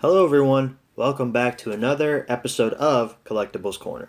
Hello everyone, welcome back to another episode of Collectables Corner.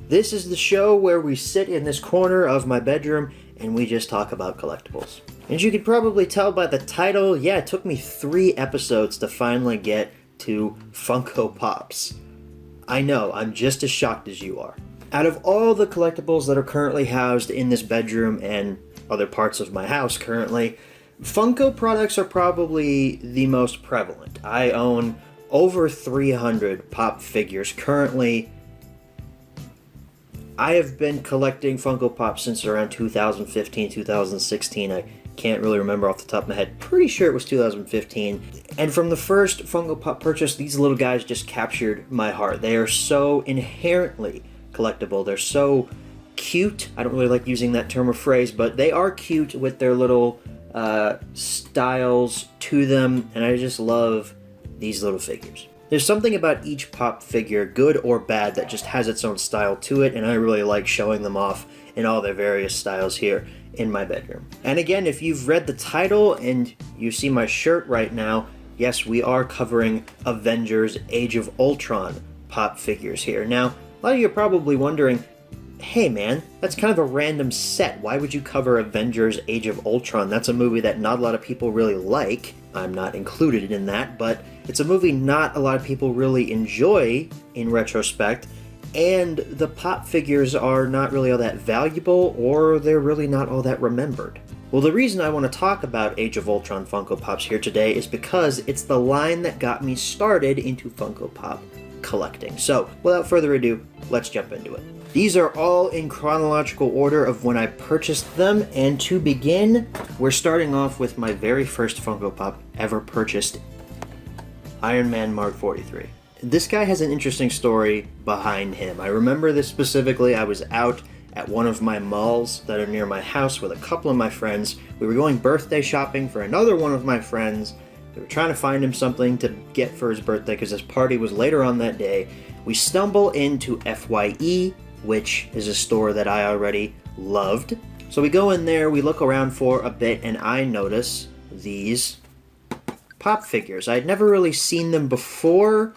This is the show where we sit in this corner of my bedroom and we just talk about collectibles. As you could probably tell by the title, yeah, it took me 3 episodes to finally get to Funko Pops. I know, I'm just as shocked as you are. Out of all the collectibles that are currently housed in this bedroom and other parts of my house currently, Funko products are probably the most prevalent. I own over 300 Pop figures currently. I have been collecting Funko Pop since around 2015, 2016. I can't really remember off the top of my head. Pretty sure it was 2015. And from the first Funko Pop purchase, these little guys just captured my heart. They are so inherently collectible. They're so cute. I don't really like using that term or phrase, but they are cute with their little styles to them, and I just love these little figures. There's something about each Pop figure, good or bad, that just has its own style to it, and I really like showing them off in all their various styles here in my bedroom. And again, if you've read the title and you see my shirt right now, yes, we are covering Avengers Age of Ultron Pop figures here. Now, a lot of you are probably wondering, hey man, that's kind of a random set. Why would you cover Avengers Age of Ultron? That's a movie that not a lot of people really like. I'm not included in that, but it's a movie not a lot of people really enjoy in retrospect, and the Pop figures are not really all that valuable, or they're really not all that remembered. Well, the reason I want to talk about Age of Ultron Funko Pops here today is because it's the line that got me started into Funko Pop collecting. So, without further ado, let's jump into it. These are all in chronological order of when I purchased them, and to begin, we're starting off with my very first Funko Pop ever purchased, Iron Man Mark 43. This guy has an interesting story behind him. I remember this specifically. I was out at one of my malls that are near my house with a couple of my friends. We were going birthday shopping for another one of my friends. We were trying to find him something to get for his birthday because his party was later on that day. We stumble into FYE, which is a store that I already loved. So we go in there, we look around for a bit, and I notice these Pop figures. I'd never really seen them before.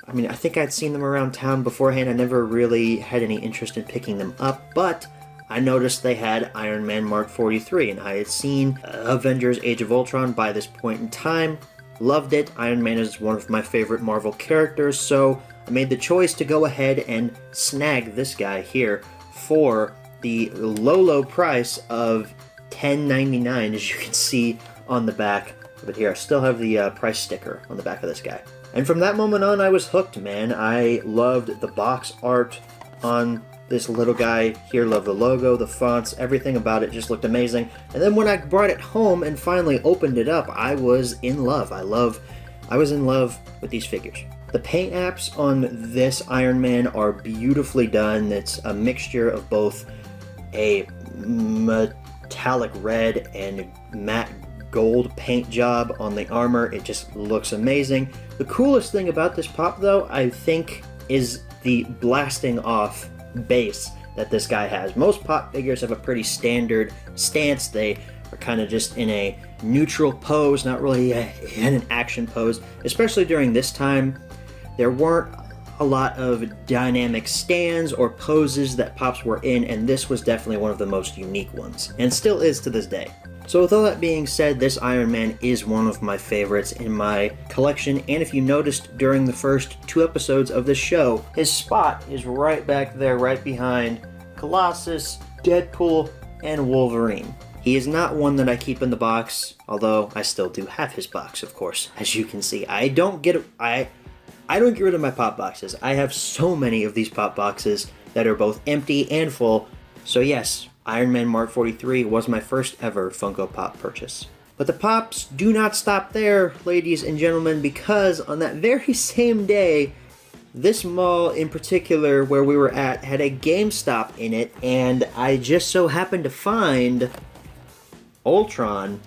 I mean, I think I'd seen them around town beforehand. I never really had any interest in picking them up, but I noticed they had Iron Man Mark 43, and I had seen Avengers Age of Ultron by this point in time. Loved it. Iron Man is one of my favorite Marvel characters, so I made the choice to go ahead and snag this guy here for the low price of $10.99, as you can see on the back. But here, I still have the price sticker on the back of this guy. And from that moment on, I was hooked, man. I loved the box art on this little guy here. Loved the logo, the fonts, everything about it just looked amazing. And then when I brought it home and finally opened it up, I was in love. I was in love with these figures. The paint apps on this Iron Man are beautifully done. It's a mixture of both a metallic red and matte gold paint job on the armor. It just looks amazing. The coolest thing about this Pop, though, I think, is the blasting off base that this guy has. Most Pop figures have a pretty standard stance. They are kind of just in a neutral pose, not really in an action pose. Especially during this time, there weren't a lot of dynamic stands or poses that Pops were in, and this was definitely one of the most unique ones, and still is to this day. So with all that being said, this Iron Man is one of my favorites in my collection, and if you noticed during the first 2 episodes of this show, his spot is right back there, right behind Colossus, Deadpool, and Wolverine. He is not one that I keep in the box, although I still do have his box, of course. As you can see, I don't get rid of my Pop boxes. I have so many of these Pop boxes that are both empty and full, so yes, Iron Man Mark 43 was my first ever Funko Pop purchase. But the Pops do not stop there, ladies and gentlemen, because on that very same day, this mall in particular where we were at had a GameStop in it, and I just so happened to find Ultron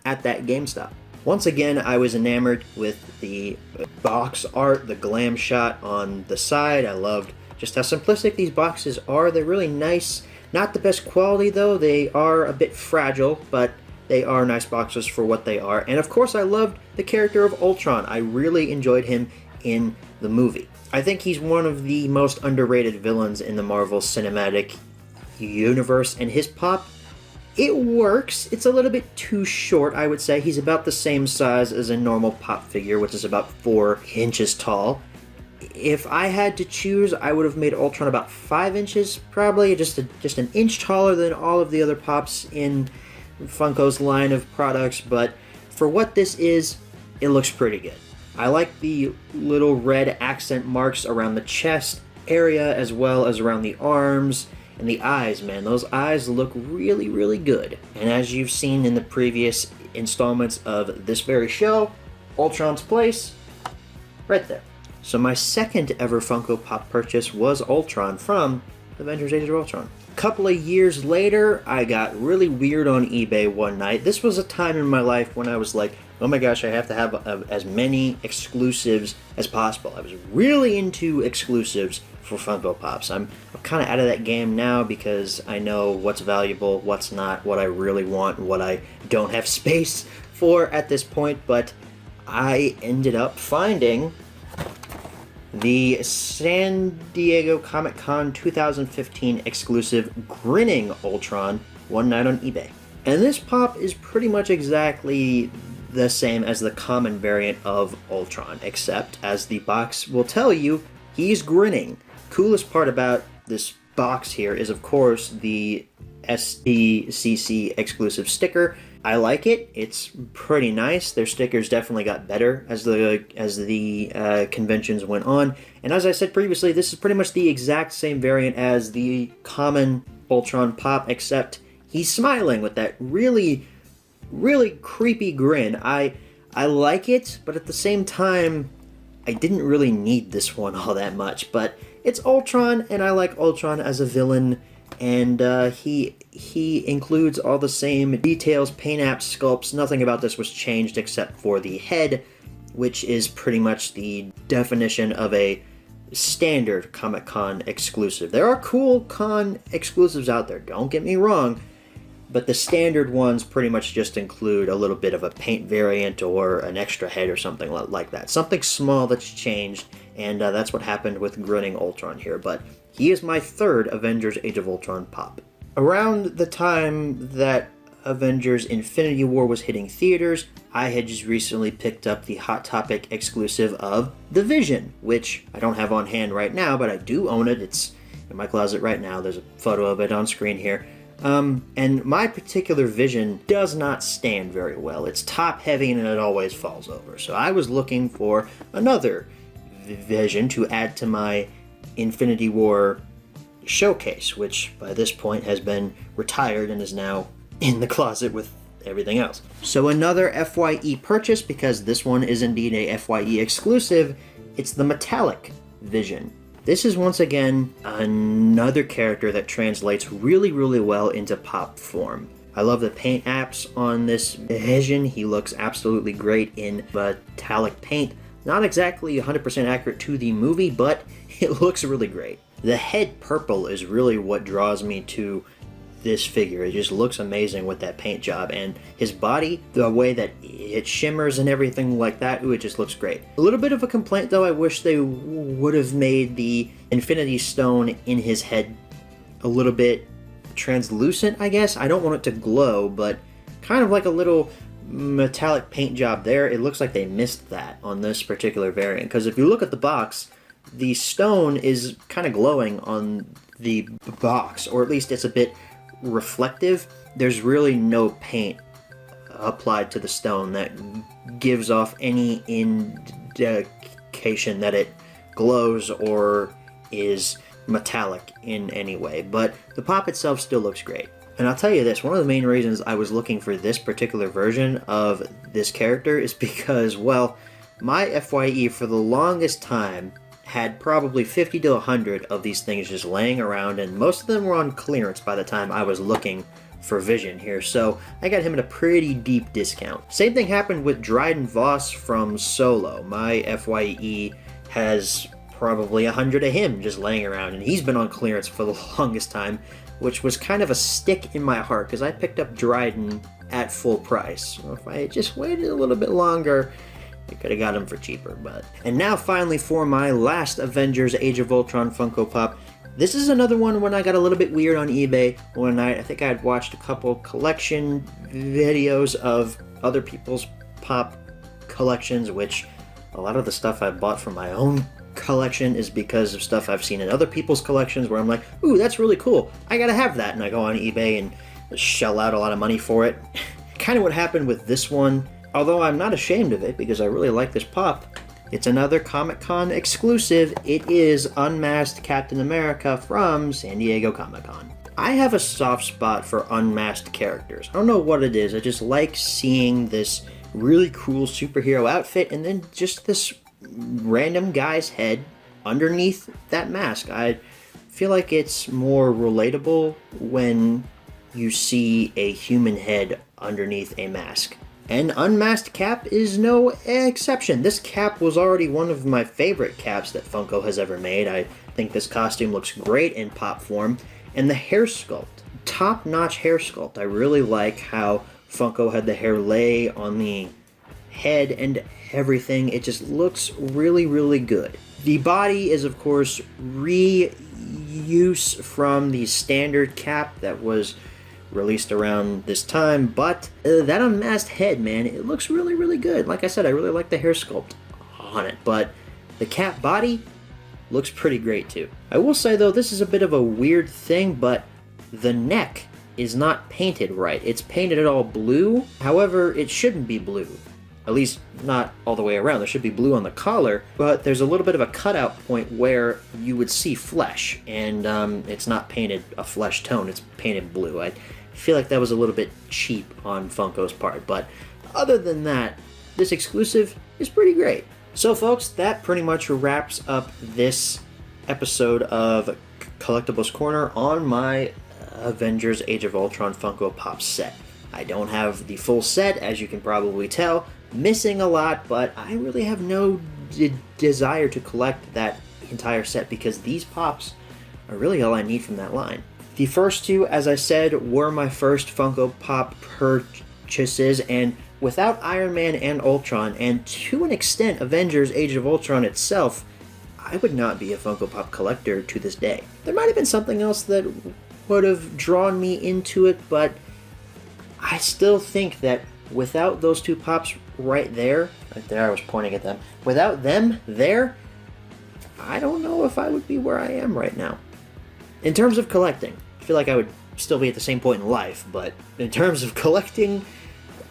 at that GameStop. Once again, I was enamored with the box art, the glam shot on the side. I loved just how simplistic these boxes are. They're really nice. Not the best quality though, they are a bit fragile, but they are nice boxes for what they are. And of course, I loved the character of Ultron. I really enjoyed him in the movie. I think he's one of the most underrated villains in the Marvel Cinematic Universe, and his pop, it works. It's a little bit too short, I would say. He's about the same size as a normal pop figure, which is about 4 inches tall. If I had to choose, I would have made Ultron about 5 inches, probably, just an inch taller than all of the other pops in Funko's line of products, but for what this is, it looks pretty good. I like the little red accent marks around the chest area, as well as around the arms, and the eyes, man. Those eyes look really, really good. And as you've seen in the previous installments of this very show, Ultron's place, right there. So my second ever Funko Pop purchase was Ultron from Avengers Age of Ultron. A couple of years later, I got really weird on eBay one night. This was a time in my life when I was like, oh my gosh, I have to have as many exclusives as possible. I was really into exclusives for Funko Pops. I'm kind of out of that game now because I know what's valuable, what's not, what I really want, what I don't have space for at this point, but I ended up finding the San Diego Comic-Con 2015 exclusive Grinning Ultron one night on eBay. And this pop is pretty much exactly the same as the common variant of Ultron, except, as the box will tell you, he's grinning. Coolest part about this box here is, of course, the SDCC exclusive sticker. I like it. It's pretty nice. Their stickers definitely got better as the conventions went on. And as I said previously, this is pretty much the exact same variant as the common Ultron pop, except he's smiling with that really, really creepy grin. I like it, but at the same time, I didn't really need this one all that much. But it's Ultron, and I like Ultron as a villain. And he includes all the same details, paint apps, sculpts. Nothing about this was changed except for the head, which is pretty much the definition of a standard Comic-Con exclusive. There are cool con exclusives out there, don't get me wrong, but the standard ones pretty much just include a little bit of a paint variant or an extra head or something like that. Something small that's changed, and that's what happened with Grinning Ultron here, but he is my third Avengers Age of Ultron pop. Around the time that Avengers Infinity War was hitting theaters, I had just recently picked up the Hot Topic exclusive of The Vision, which I don't have on hand right now, but I do own it. It's in my closet right now. There's a photo of it on screen here. And my particular Vision does not stand very well. It's top heavy and it always falls over. So I was looking for another Vision to add to my Infinity War showcase, which by this point has been retired and is now in the closet with everything else. So another FYE purchase, because this one is indeed a FYE exclusive. It's the Metallic Vision. This is once again another character that translates really, really well into pop form. I love the paint apps on this Vision. He looks absolutely great in metallic paint. Not exactly 100% accurate to the movie, but it looks really great. The head purple is really what draws me to this figure. It just looks amazing with that paint job, and his body, the way that it shimmers and everything like that, ooh, it just looks great. A little bit of a complaint though, I wish they would have made the Infinity Stone in his head a little bit translucent, I guess. I don't want it to glow, but kind of like a little metallic paint job there. It looks like they missed that on this particular variant, because if you look at the box, the stone is kind of glowing on the box, or at least it's a bit reflective. There's really no paint applied to the stone that gives off any indication that it glows or is metallic in any way, but the pop itself still looks great. And I'll tell you this, one of the main reasons I was looking for this particular version of this character is because, well, my FYE for the longest time had probably 50 to 100 of these things just laying around, and most of them were on clearance by the time I was looking for Vision here, so I got him at a pretty deep discount. Same thing happened with Dryden Voss from Solo. My FYE has probably 100 of him just laying around, and he's been on clearance for the longest time, which was kind of a stick in my heart, because I picked up Dryden at full price. Well, if I had just waited a little bit longer, I could have got them for cheaper. And now finally for my last Avengers Age of Ultron Funko Pop. This is another one when I got a little bit weird on eBay one night. I think I had watched a couple collection videos of other people's pop collections, which a lot of the stuff I bought from my own collection is because of stuff I've seen in other people's collections where I'm like, ooh, that's really cool, I gotta have that, and I go on eBay and shell out a lot of money for it. Kind of what happened with this one, although I'm not ashamed of it because I really like this pop. It's another Comic-Con exclusive. It is Unmasked Captain America from San Diego Comic-Con. I have a soft spot for unmasked characters. I don't know what it is, I just like seeing this really cool superhero outfit and then just this random guy's head underneath that mask. I feel like it's more relatable when you see a human head underneath a mask. And Unmasked Cap is no exception. This cap was already one of my favorite caps that Funko has ever made. I think this costume looks great in pop form. And the hair sculpt, top-notch hair sculpt. I really like how Funko had the hair lay on the head and everything. It just looks really, really good. The body is, of course, reuse from the standard cap that was released around this time, but that unmasked head, man, it looks really, really good. Like I said, I really like the hair sculpt on it, but the cap body looks pretty great too. I will say though, this is a bit of a weird thing, but the neck is not painted right. It's painted all blue, however, it shouldn't be blue. At least not all the way around. There should be blue on the collar, but there's a little bit of a cutout point where you would see flesh, and it's not painted a flesh tone, it's painted blue. I feel like that was a little bit cheap on Funko's part, but other than that, this exclusive is pretty great. So folks, that pretty much wraps up this episode of Collectables Corner on my Avengers Age of Ultron Funko Pop set. I don't have the full set, as you can probably tell, missing a lot, but I really have no desire to collect that entire set because these pops are really all I need from that line. The first two, as I said, were my first Funko Pop purchases, and without Iron Man and Ultron, and to an extent Avengers Age of Ultron itself, I would not be a Funko Pop collector to this day. There might have been something else that would have drawn me into it, but I still think that without those two pops right there, I was pointing at them, without them there, I don't know if I would be where I am right now. In terms of collecting, I feel like I would still be at the same point in life, but in terms of collecting,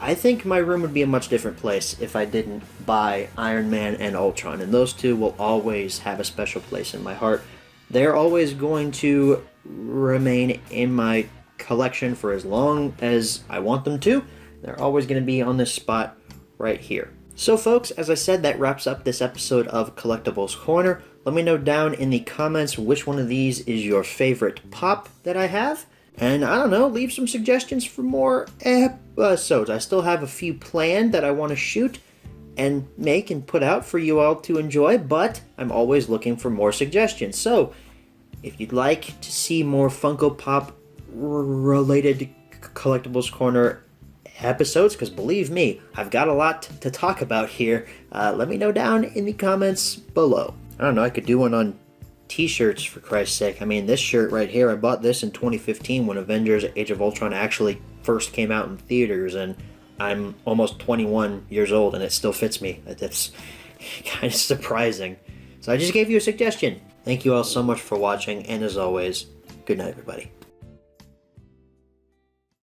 I think my room would be a much different place if I didn't buy Iron Man and Ultron, and those two will always have a special place in my heart. They're always going to remain in my collection for as long as I want them to. They're always going to be on this spot right here. So folks, as I said, that wraps up this episode of Collectables Corner. Let me know down in the comments which one of these is your favorite pop that I have. And I don't know, leave some suggestions for more episodes. I still have a few planned that I want to shoot and make and put out for you all to enjoy, but I'm always looking for more suggestions. So if you'd like to see more Funko Pop related Collectables Corner episodes, because believe me, I've got a lot to talk about here, let me know down in the comments below. I don't know, I could do one on t-shirts for Christ's sake. I mean, this shirt right here, I bought this in 2015 when Avengers Age of Ultron actually first came out in theaters, and I'm almost 21 years old and it still fits me. That's kind of surprising. So I just gave you a suggestion. Thank you all so much for watching, and as always, good night everybody.